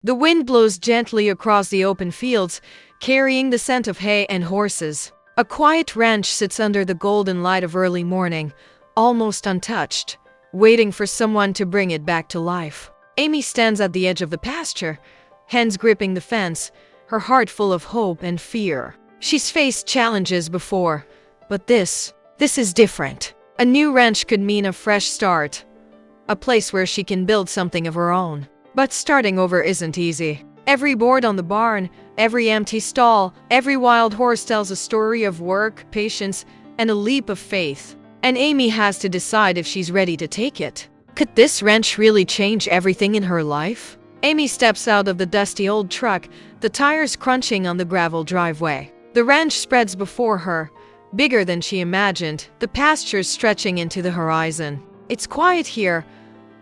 The wind blows gently across the open fields, carrying the scent of hay and horses. A quiet ranch sits under the golden light of early morning, almost untouched, waiting for someone to bring it back to life. Amy stands at the edge of the pasture, hands gripping the fence, her heart full of hope and fear. She's faced challenges before, but this is different. A new ranch could mean a fresh start, a place where she can build something of her own. But starting over isn't easy. Every board on the barn, every empty stall, every wild horse tells a story of work, patience, and a leap of faith. And Amy has to decide if she's ready to take it. Could this ranch really change everything in her life? Amy steps out of the dusty old truck, the tires crunching on the gravel driveway. The ranch spreads before her, bigger than she imagined, the pastures stretching into the horizon. It's quiet here,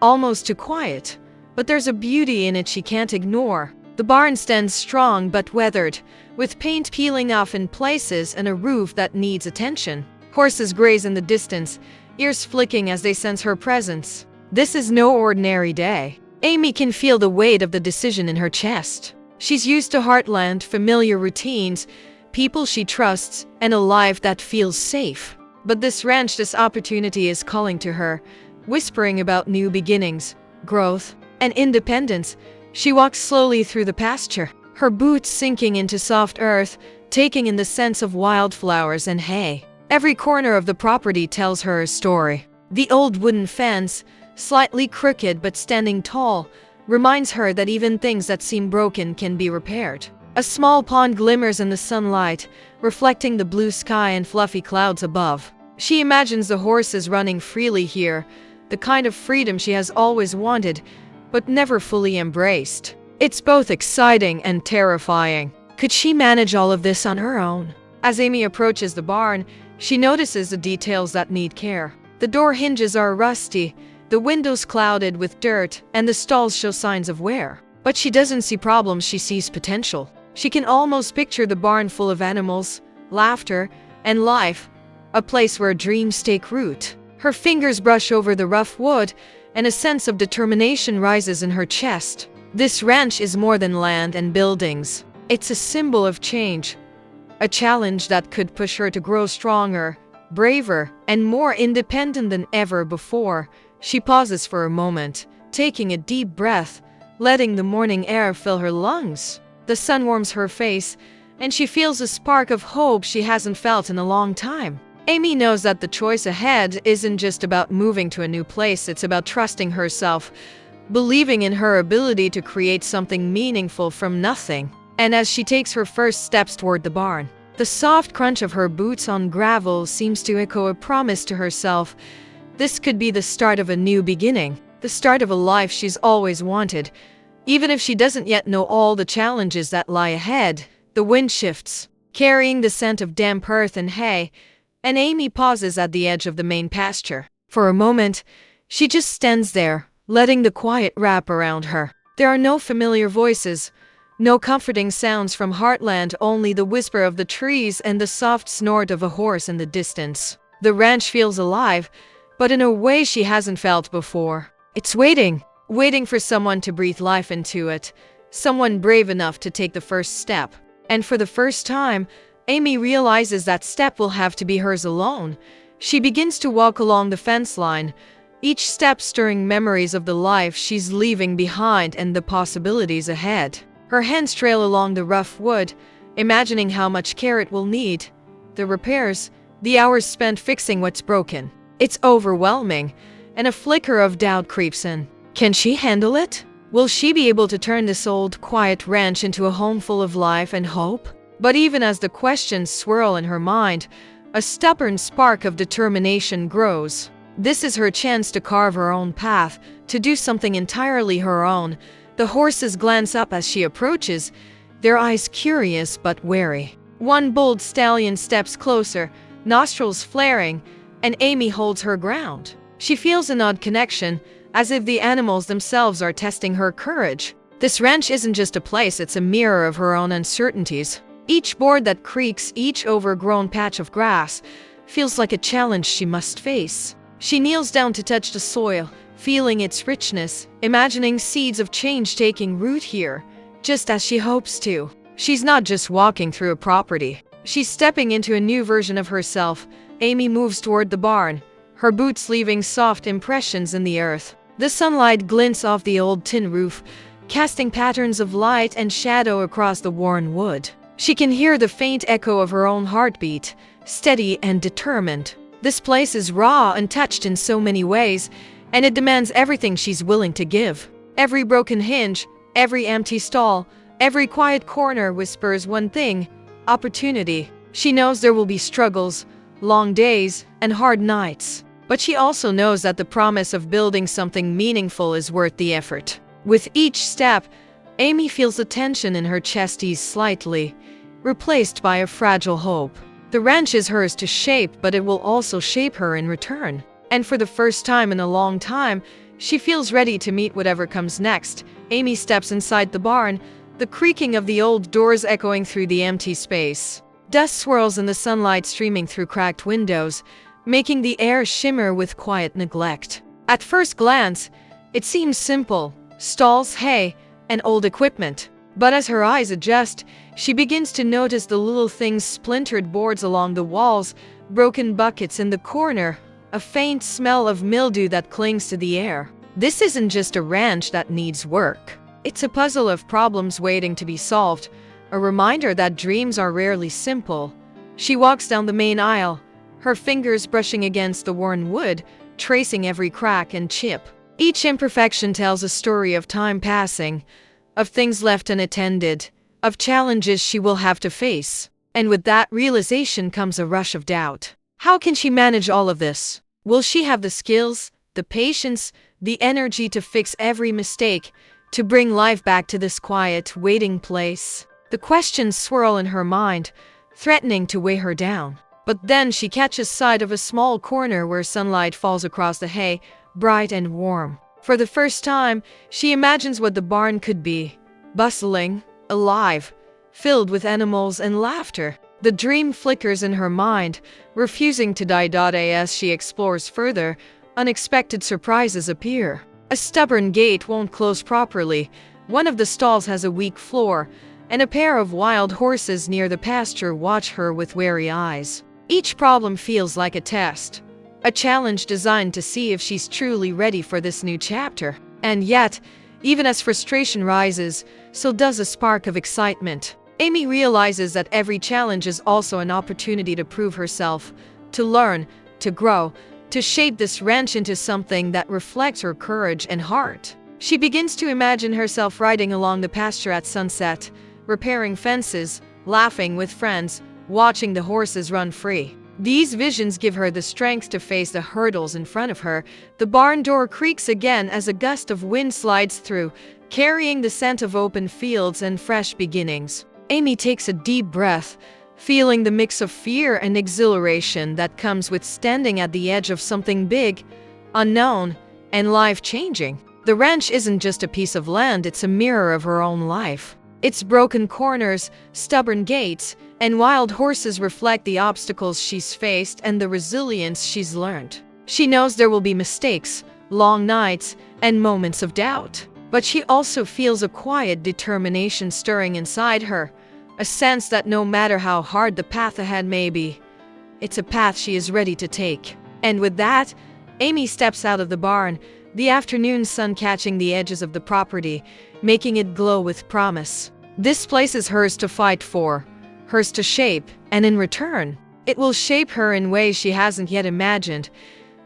almost too quiet, but there's a beauty in it she can't ignore. The barn stands strong but weathered, with paint peeling off in places and a roof that needs attention. Horses graze in the distance, ears flicking as they sense her presence. This is no ordinary day. Amy can feel the weight of the decision in her chest. She's used to Heartland, familiar routines, people she trusts, and a life that feels safe. But this ranch, this opportunity is calling to her, whispering about new beginnings, growth, and independence. She walks slowly through the pasture, her boots sinking into soft earth, taking in the scents of wildflowers and hay. Every corner of the property tells her a story. The old wooden fence, slightly crooked but standing tall, reminds her that even things that seem broken can be repaired. A small pond glimmers in the sunlight, reflecting the blue sky and fluffy clouds above. She imagines the horses running freely here, the kind of freedom she has always wanted, but never fully embraced. It's both exciting and terrifying. Could she manage all of this on her own? As Amy approaches the barn, she notices the details that need care. The door hinges are rusty, the windows clouded with dirt, and the stalls show signs of wear. But she doesn't see problems, she sees potential. She can almost picture the barn full of animals, laughter, and life, a place where dreams take root. Her fingers brush over the rough wood, and a sense of determination rises in her chest. This ranch is more than land and buildings. It's a symbol of change, a challenge that could push her to grow stronger, braver, and more independent than ever before. She pauses for a moment, taking a deep breath, letting the morning air fill her lungs. The sun warms her face, and she feels a spark of hope she hasn't felt in a long time. Amy knows that the choice ahead isn't just about moving to a new place, it's about trusting herself, believing in her ability to create something meaningful from nothing. And as she takes her first steps toward the barn, the soft crunch of her boots on gravel seems to echo a promise to herself. This could be the start of a new beginning, the start of a life she's always wanted. Even if she doesn't yet know all the challenges that lie ahead. The wind shifts, carrying the scent of damp earth and hay, and Amy pauses at the edge of the main pasture. For a moment, she just stands there, letting the quiet wrap around her. There are no familiar voices, no comforting sounds from Heartland, only the whisper of the trees and the soft snort of a horse in the distance. The ranch feels alive, but in a way she hasn't felt before. It's waiting for someone to breathe life into it, someone brave enough to take the first step. And for the first time, Amy realizes that step will have to be hers alone. She begins to walk along the fence line, each step stirring memories of the life she's leaving behind and the possibilities ahead. Her hands trail along the rough wood, imagining how much care it will need, the repairs, the hours spent fixing what's broken. It's overwhelming, and a flicker of doubt creeps in. Can she handle it? Will she be able to turn this old, quiet ranch into a home full of life and hope? But even as the questions swirl in her mind, a stubborn spark of determination grows. This is her chance to carve her own path, to do something entirely her own. The horses glance up as she approaches, their eyes curious but wary. One bold stallion steps closer, nostrils flaring, and Amy holds her ground. She feels an odd connection, as if the animals themselves are testing her courage. This ranch isn't just a place, it's a mirror of her own uncertainties. Each board that creaks, each overgrown patch of grass, feels like a challenge she must face. She kneels down to touch the soil, feeling its richness, imagining seeds of change taking root here. just as she hopes to. She's not just walking through a property. She's stepping into a new version of herself. Amy moves toward the barn, her boots leaving soft impressions in the earth. The sunlight glints off the old tin roof, casting patterns of light and shadow across the worn wood. She can hear the faint echo of her own heartbeat, steady and determined. This place is raw and touched in so many ways, and it demands everything she's willing to give. Every broken hinge, every empty stall, every quiet corner whispers one thing: opportunity. She knows there will be struggles, long days, and hard nights. But she also knows that the promise of building something meaningful is worth the effort. With each step, Amy feels the tension in her chest ease slightly, replaced by a fragile hope. The ranch is hers to shape, but it will also shape her in return. And for the first time in a long time, she feels ready to meet whatever comes next. Amy steps inside the barn, the creaking of the old doors echoing through the empty space. Dust swirls in the sunlight streaming through cracked windows, making the air shimmer with quiet neglect. At first glance, it seems simple: stalls, hay, and old equipment. But as her eyes adjust, she begins to notice the little things: splintered boards along the walls, broken buckets in the corner, a faint smell of mildew that clings to the air. This isn't just a ranch that needs work. It's a puzzle of problems waiting to be solved, a reminder that dreams are rarely simple. She walks down the main aisle, her fingers brushing against the worn wood, tracing every crack and chip. Each imperfection tells a story of time passing, of things left unattended, of challenges she will have to face. And with that realization comes a rush of doubt. How can she manage all of this? Will she have the skills, the patience, the energy to fix every mistake, to bring life back to this quiet, waiting place? The questions swirl in her mind, threatening to weigh her down. But then she catches sight of a small corner where sunlight falls across the hay, bright and warm. For the first time, she imagines what the barn could be: bustling, alive, filled with animals and laughter. The dream flickers in her mind, refusing to die. As she explores further, unexpected surprises appear. A stubborn gate won't close properly, one of the stalls has a weak floor, and a pair of wild horses near the pasture watch her with wary eyes. Each problem feels like a test, a challenge designed to see if she's truly ready for this new chapter. And yet, even as frustration rises, so does a spark of excitement. Amy realizes that every challenge is also an opportunity to prove herself, to learn, to grow, to shape this ranch into something that reflects her courage and heart. She begins to imagine herself riding along the pasture at sunset, repairing fences, laughing with friends, watching the horses run free. These visions give her the strength to face the hurdles in front of her. The barn door creaks again as a gust of wind slides through, carrying the scent of open fields and fresh beginnings. Amy takes a deep breath, feeling the mix of fear and exhilaration that comes with standing at the edge of something big, unknown, and life-changing. The ranch isn't just a piece of land, it's a mirror of her own life. Its broken corners, stubborn gates, and wild horses reflect the obstacles she's faced and the resilience she's learned. She knows there will be mistakes, long nights, and moments of doubt. But she also feels a quiet determination stirring inside her, a sense that no matter how hard the path ahead may be, it's a path she is ready to take. And with that, Amy steps out of the barn, the afternoon sun catching the edges of the property, making it glow with promise. This place is hers to fight for, hers to shape, and in return, it will shape her in ways she hasn't yet imagined.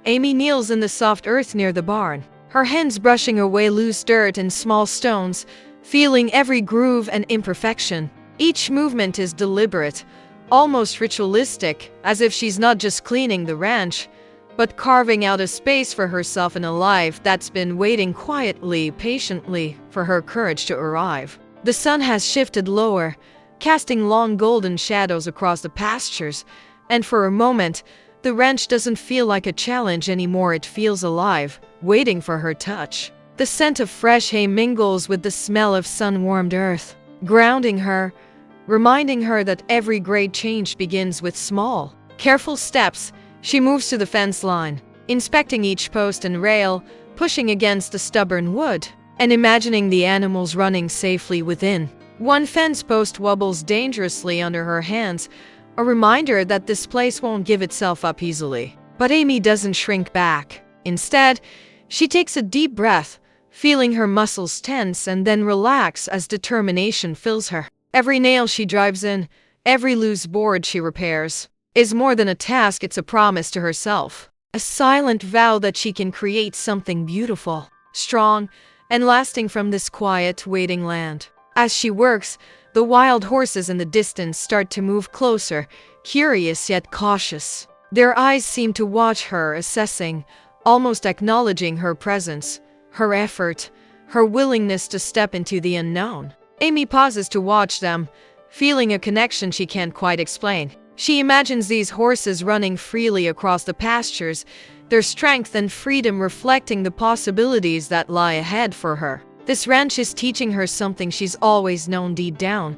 Amy kneels in the soft earth near the barn, her hands brushing away loose dirt and small stones, feeling every groove and imperfection. Each movement is deliberate, almost ritualistic, as if she's not just cleaning the ranch, but carving out a space for herself in a life that's been waiting quietly, patiently, for her courage to arrive. The sun has shifted lower, casting long golden shadows across the pastures, and for a moment, the ranch doesn't feel like a challenge anymore. It feels alive, waiting for her touch. The scent of fresh hay mingles with the smell of sun-warmed earth, grounding her, reminding her that every great change begins with small, careful steps. She moves to the fence line, inspecting each post and rail, pushing against the stubborn wood. and imagining the animals running safely within. One fence post wobbles dangerously under her hands, a reminder that this place won't give itself up easily. But Amy doesn't shrink back. Instead, she takes a deep breath, feeling her muscles tense and then relax as determination fills her. Every nail she drives in, every loose board she repairs, is more than a task, it's a promise to herself. A silent vow that she can create something beautiful, strong, and lasting from this quiet, waiting land. As she works, the wild horses in the distance start to move closer, curious yet cautious. Their eyes seem to watch her, assessing, almost acknowledging her presence, her effort, her willingness to step into the unknown. Amy pauses to watch them, feeling a connection she can't quite explain. She imagines these horses running freely across the pastures, their strength and freedom reflecting the possibilities that lie ahead for her. This ranch is teaching her something she's always known deep down,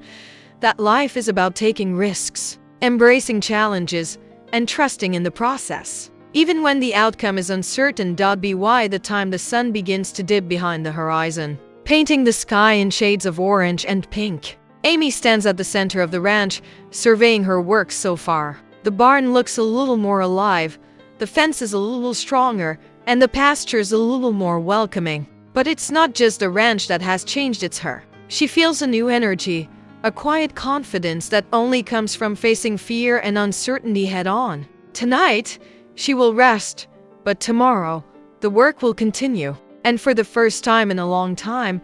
that life is about taking risks, embracing challenges, and trusting in the process. Even when the outcome is uncertain. By the time the sun begins to dip behind the horizon, painting the sky in shades of orange and pink, Amy stands at the center of the ranch, surveying her work so far. The barn looks a little more alive, the fence is a little stronger, and the pastures a little more welcoming. But it's not just the ranch that has changed, it's her. She feels a new energy, a quiet confidence that only comes from facing fear and uncertainty head-on. Tonight, she will rest, but tomorrow, the work will continue. And for the first time in a long time,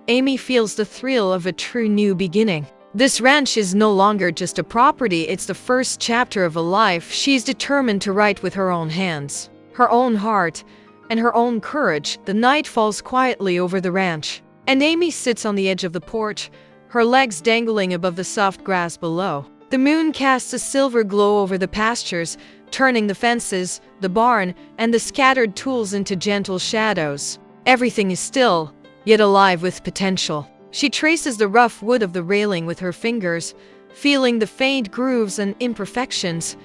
Amy feels the thrill of a true new beginning. This ranch is no longer just a property, it's the first chapter of a life she's determined to write with her own hands, her own heart, and her own courage. The night falls quietly over the ranch, and Amy sits on the edge of the porch, her legs dangling above the soft grass below. The moon casts a silver glow over the pastures, turning the fences, the barn, and the scattered tools into gentle shadows. Everything is still, yet alive with potential. She traces the rough wood of the railing with her fingers, feeling the faint grooves and imperfections,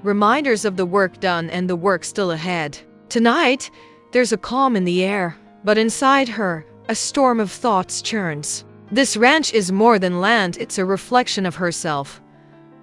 reminders of the work done and the work still ahead. Tonight, there's a calm in the air, but inside her, a storm of thoughts churns. This ranch is more than land, it's a reflection of herself,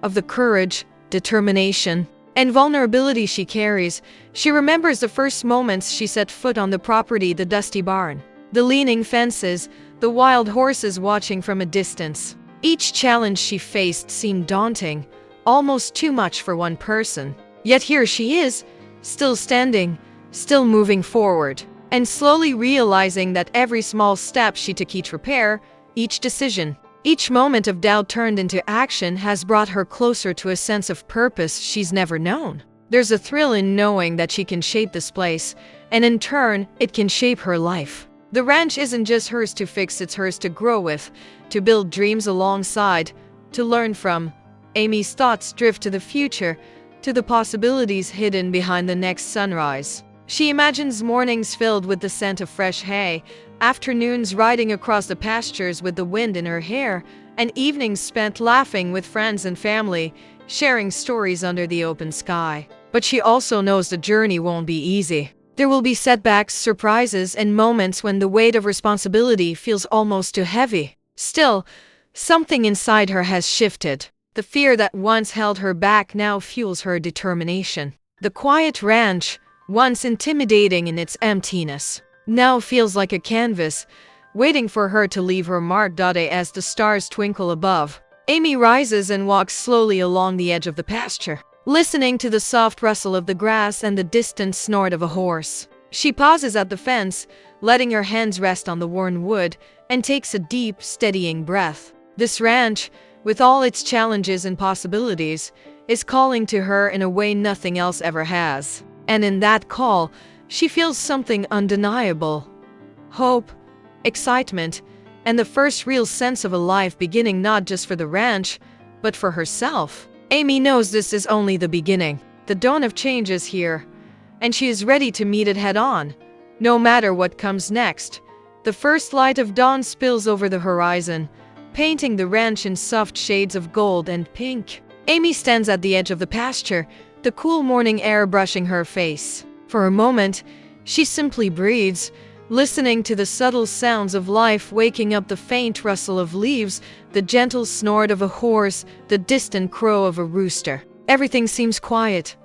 of the courage, determination, and vulnerability she carries. She remembers the first moments she set foot on the property, the dusty barn, the leaning fences, the wild horses watching from a distance. Each challenge she faced seemed daunting, almost too much for one person. Yet here she is, still standing, still moving forward, and slowly realizing that every small step she took, each repair, each decision, each moment of doubt turned into action has brought her closer to a sense of purpose she's never known. There's a thrill in knowing that she can shape this place, and in turn, it can shape her life. The ranch isn't just hers to fix, it's hers to grow with, to build dreams alongside, to learn from. Amy's thoughts drift to the future, to the possibilities hidden behind the next sunrise. She imagines mornings filled with the scent of fresh hay, afternoons riding across the pastures with the wind in her hair, and evenings spent laughing with friends and family, sharing stories under the open sky. But she also knows the journey won't be easy. There will be setbacks, surprises, and moments when the weight of responsibility feels almost too heavy. Still, something inside her has shifted. The fear that once held her back now fuels her determination. The quiet ranch, once intimidating in its emptiness, now feels like a canvas, waiting for her to leave her mark. As the stars twinkle above, Amy rises and walks slowly along the edge of the pasture, listening to the soft rustle of the grass and the distant snort of a horse. She pauses at the fence, letting her hands rest on the worn wood, and takes a deep, steadying breath. This ranch, with all its challenges and possibilities, is calling to her in a way nothing else ever has. And in that call, she feels something undeniable. Hope, excitement, and the first real sense of a life beginning, not just for the ranch, but for herself. Amy knows this is only the beginning. The dawn of change is here, and she is ready to meet it head-on, no matter what comes next. The first light of dawn spills over the horizon, painting the ranch in soft shades of gold and pink. Amy stands at the edge of the pasture, the cool morning air brushing her face. For a moment, she simply breathes, listening to the subtle sounds of life, waking up, the faint rustle of leaves, the gentle snort of a horse, the distant crow of a rooster. Everything seems quiet,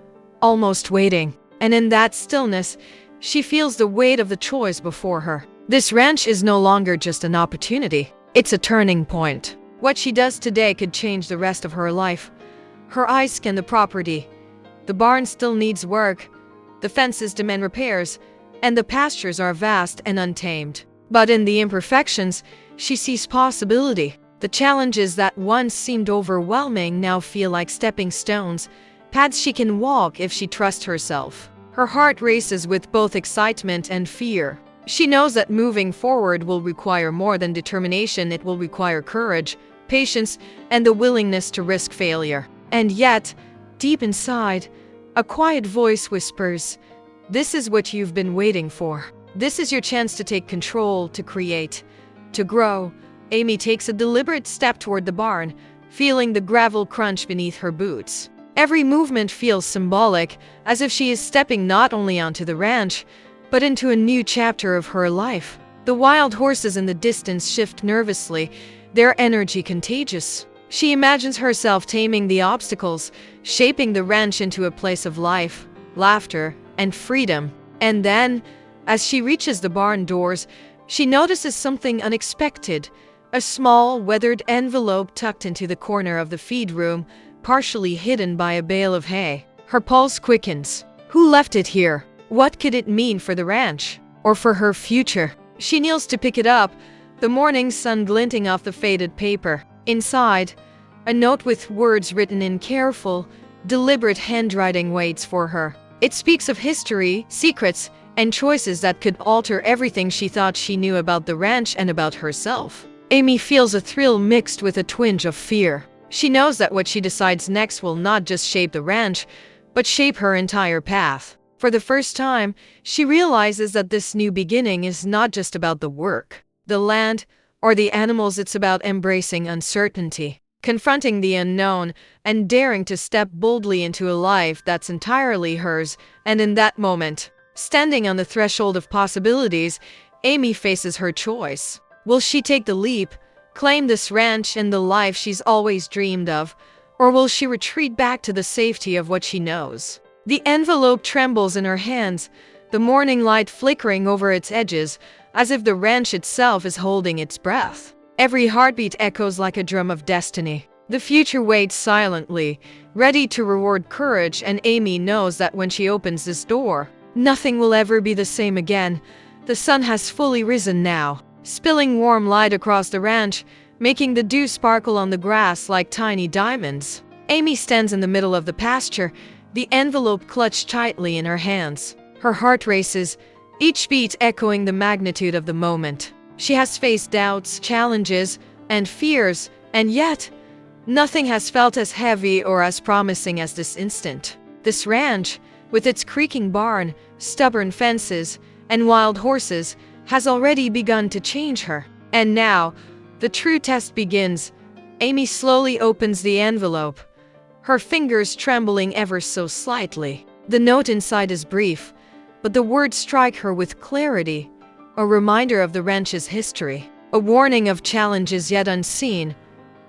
almost waiting. And in that stillness, she feels the weight of the choice before her. This ranch is no longer just an opportunity. It's a turning point. What she does today could change the rest of her life. Her eyes scan the property. The barn still needs work. The fences demand repairs. And the pastures are vast and untamed. But in the imperfections, she sees possibility. The challenges that once seemed overwhelming now feel like stepping stones, paths she can walk if she trusts herself. Her heart races with both excitement and fear. She knows that moving forward will require more than determination. It will require courage, patience, and the willingness to risk failure. And yet, deep inside, a quiet voice whispers, "This is what you've been waiting for. This is your chance to take control, to create, to grow." Amy takes a deliberate step toward the barn, feeling the gravel crunch beneath her boots. Every movement feels symbolic, as if she is stepping not only onto the ranch, but into a new chapter of her life. The wild horses in the distance shift nervously, their energy contagious. She imagines herself taming the obstacles, shaping the ranch into a place of life, laughter, and freedom. And then, as she reaches the barn doors, she notices something unexpected. A small, weathered envelope tucked into the corner of the feed room, partially hidden by a bale of hay. Her pulse quickens. Who left it here? What could it mean for the ranch? Or for her future? She kneels to pick it up, the morning sun glinting off the faded paper. Inside, a note with words written in careful, deliberate handwriting waits for her. It speaks of history, secrets, and choices that could alter everything she thought she knew about the ranch and about herself. Amy feels a thrill mixed with a twinge of fear. She knows that what she decides next will not just shape the ranch, but shape her entire path. For the first time, she realizes that this new beginning is not just about the work, the land, or the animals. It's about embracing uncertainty, confronting the unknown, and daring to step boldly into a life that's entirely hers. And in that moment, standing on the threshold of possibilities, Amy faces her choice. Will she take the leap, claim this ranch and the life she's always dreamed of, or will she retreat back to the safety of what she knows? The envelope trembles in her hands, the morning light flickering over its edges, as if the ranch itself is holding its breath. Every heartbeat echoes like a drum of destiny. The future waits silently, ready to reward courage, and Amy knows that when she opens this door, nothing will ever be the same again. The sun has fully risen now, spilling warm light across the ranch, making the dew sparkle on the grass like tiny diamonds. Amy stands in the middle of the pasture, the envelope clutched tightly in her hands. Her heart races, each beat echoing the magnitude of the moment. She has faced doubts, challenges, and fears, and yet, nothing has felt as heavy or as promising as this instant. This ranch, with its creaking barn, stubborn fences, and wild horses, has already begun to change her. And now, the true test begins. Amy slowly opens the envelope, her fingers trembling ever so slightly. The note inside is brief, but the words strike her with clarity, a reminder of the ranch's history, a warning of challenges yet unseen,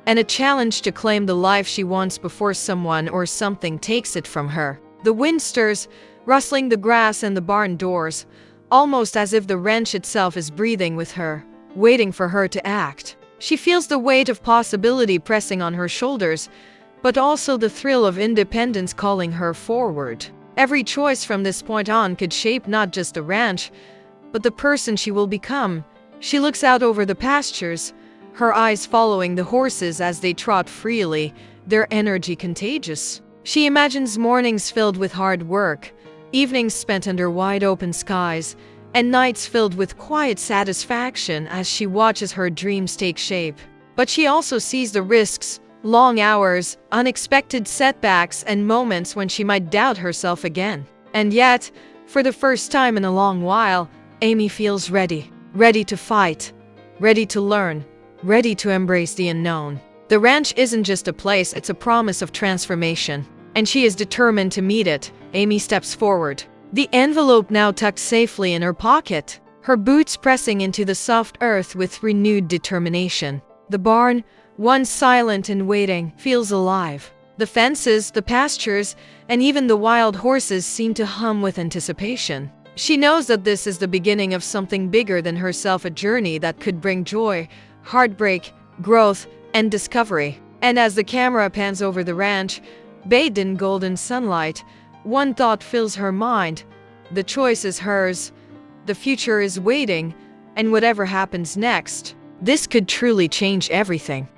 and a challenge to claim the life she wants before someone or something takes it from her. The wind stirs, rustling the grass and the barn doors, almost as if the ranch itself is breathing with her, waiting for her to act. She feels the weight of possibility pressing on her shoulders, but also the thrill of independence calling her forward. Every choice from this point on could shape not just the ranch, but the person she will become. She looks out over the pastures, her eyes following the horses as they trot freely, their energy contagious. She imagines mornings filled with hard work, evenings spent under wide-open skies, and nights filled with quiet satisfaction as she watches her dreams take shape. But she also sees the risks, long hours, unexpected setbacks, and moments when she might doubt herself again. And yet, for the first time in a long while, Amy feels ready. Ready to fight, ready to learn, ready to embrace the unknown. The ranch isn't just a place, it's a promise of transformation. And she is determined to meet it. Amy steps forward, the envelope now tucked safely in her pocket. her boots pressing into the soft earth with renewed determination. The barn, once silent and waiting, feels alive. The fences, the pastures, and even the wild horses seem to hum with anticipation. She knows that this is the beginning of something bigger than herself, a journey that could bring joy, heartbreak, growth, and discovery. And as the camera pans over the ranch, bathed in golden sunlight, one thought fills her mind. The choice is hers, the future is waiting, and whatever happens next, this could truly change everything.